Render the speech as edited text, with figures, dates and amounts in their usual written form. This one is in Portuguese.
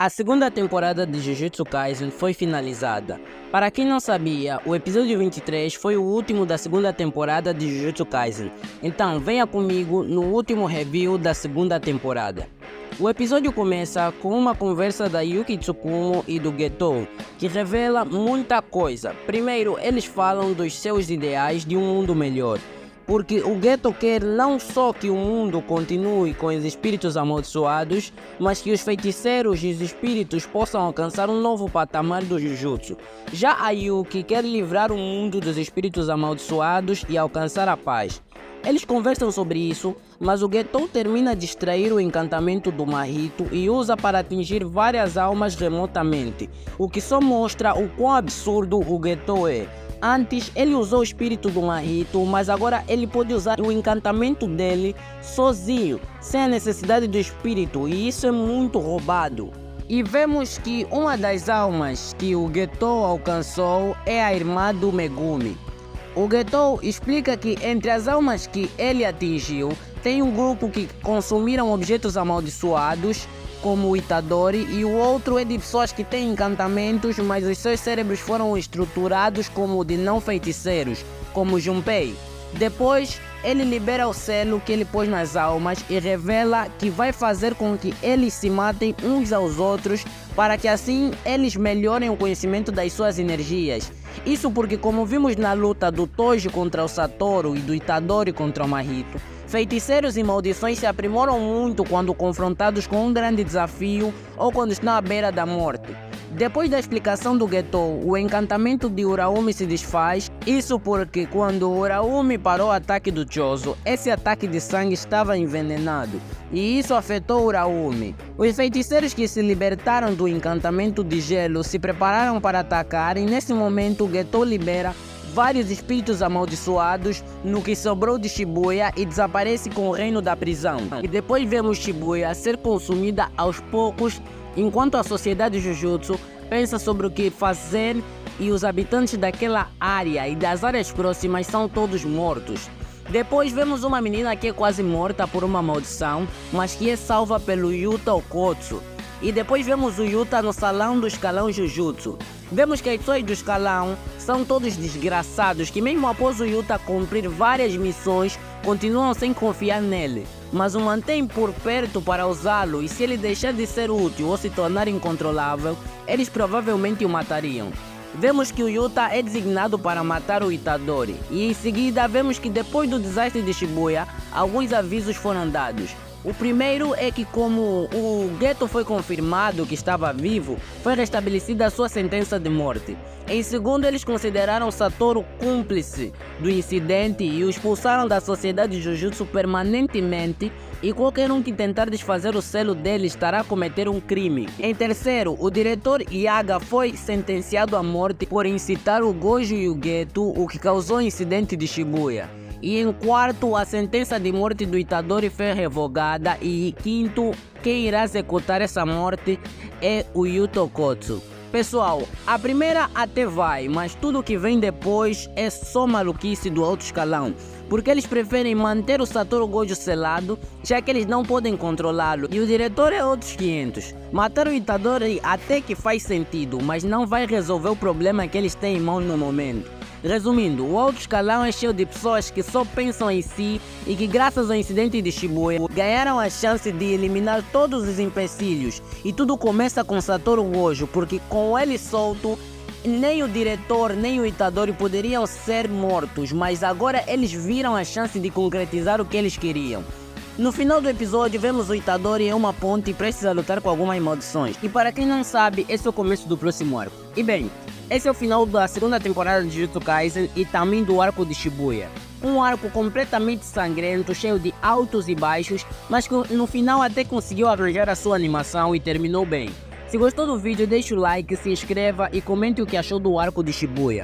A segunda temporada de Jujutsu Kaisen foi finalizada. Para quem não sabia, o episódio 23 foi o último da segunda temporada de Jujutsu Kaisen. Então venha comigo no último review da segunda temporada. O episódio começa com uma conversa da Yuki Tsukumo e do Getou, que revela muita coisa. Primeiro, eles falam dos seus ideais de um mundo melhor. Porque o Getou quer não só que o mundo continue com os espíritos amaldiçoados, mas que os feiticeiros e os espíritos possam alcançar um novo patamar do Jujutsu. Já a Yuki quer livrar o mundo dos espíritos amaldiçoados e alcançar a paz. Eles conversam sobre isso, mas o Getou termina de extrair o encantamento do Mahito e usa para atingir várias almas remotamente, o que só mostra o quão absurdo o Getou é. Antes ele usou o espírito do Mahito, mas agora ele pode usar o encantamento dele sozinho, sem a necessidade do espírito, e isso é muito roubado. E vemos que uma das almas que o Getou alcançou é a irmã do Megumi. O Getou explica que entre as almas que ele atingiu, tem um grupo que consumiram objetos amaldiçoados, como o Itadori, e o outro é de pessoas que têm encantamentos, mas os seus cérebros foram estruturados como o de não feiticeiros, como Junpei. Depois, ele libera o selo que ele pôs nas almas e revela que vai fazer com que eles se matem uns aos outros, para que assim eles melhorem o conhecimento das suas energias. Isso porque, como vimos na luta do Toji contra o Satoru e do Itadori contra o Mahito, feiticeiros e maldições se aprimoram muito quando confrontados com um grande desafio ou quando estão à beira da morte. Depois da explicação do Getou, o encantamento de Uraumi se desfaz, isso porque quando Uraumi parou o ataque do Chozo, esse ataque de sangue estava envenenado, e isso afetou Uraumi. Os feiticeiros que se libertaram do encantamento de gelo se prepararam para atacar e nesse momento o Getou libera vários espíritos amaldiçoados no que sobrou de Shibuya e desaparece com o reino da prisão. E depois vemos Shibuya ser consumida aos poucos, enquanto a sociedade Jujutsu pensa sobre o que fazer e os habitantes daquela área e das áreas próximas são todos mortos. Depois vemos uma menina que é quase morta por uma maldição, mas que é salva pelo Yuta Okotsu. E depois vemos o Yuta no salão do escalão Jujutsu. Vemos que as pessoas do escalão são todos desgraçados que mesmo após o Yuta cumprir várias missões, continuam sem confiar nele, mas o mantêm por perto para usá-lo, e se ele deixar de ser útil ou se tornar incontrolável, eles provavelmente o matariam. Vemos que o Yuta é designado para matar o Itadori, e em seguida vemos que depois do desastre de Shibuya, alguns avisos foram dados. O primeiro é que, como o Getou foi confirmado que estava vivo, foi restabelecida a sua sentença de morte. Em segundo, eles consideraram Satoru cúmplice do incidente e o expulsaram da sociedade Jujutsu permanentemente, e qualquer um que tentar desfazer o selo dele estará a cometer um crime. Em terceiro, o diretor Yaga foi sentenciado à morte por incitar o Gojo e o Getou, o que causou o incidente de Shibuya. E em quarto, a sentença de morte do Itadori foi revogada, e quinto, quem irá executar essa morte é o Yuta Okotsu. Pessoal, a primeira até vai, mas tudo que vem depois é só maluquice do alto escalão, porque eles preferem manter o Satoru Gojo selado, já que eles não podem controlá-lo, e o diretor é outros 500. Matar o Itadori até que faz sentido, mas não vai resolver o problema que eles têm em mão no momento. Resumindo, o alto escalão é cheio de pessoas que só pensam em si e que, graças ao incidente de Shibuya, ganharam a chance de eliminar todos os empecilhos. E tudo começa com Satoru Gojo, porque com ele solto, nem o diretor nem o Itadori poderiam ser mortos, mas agora eles viram a chance de concretizar o que eles queriam. No final do episódio, vemos o Itadori em uma ponte e precisa lutar com algumas maldições. E para quem não sabe, esse é o começo do próximo arco. E bem, esse é o final da segunda temporada de Jujutsu Kaisen e também do arco de Shibuya. Um arco completamente sangrento, cheio de altos e baixos, mas que no final até conseguiu arranjar a sua animação e terminou bem. Se gostou do vídeo, deixe o like, se inscreva e comente o que achou do arco de Shibuya.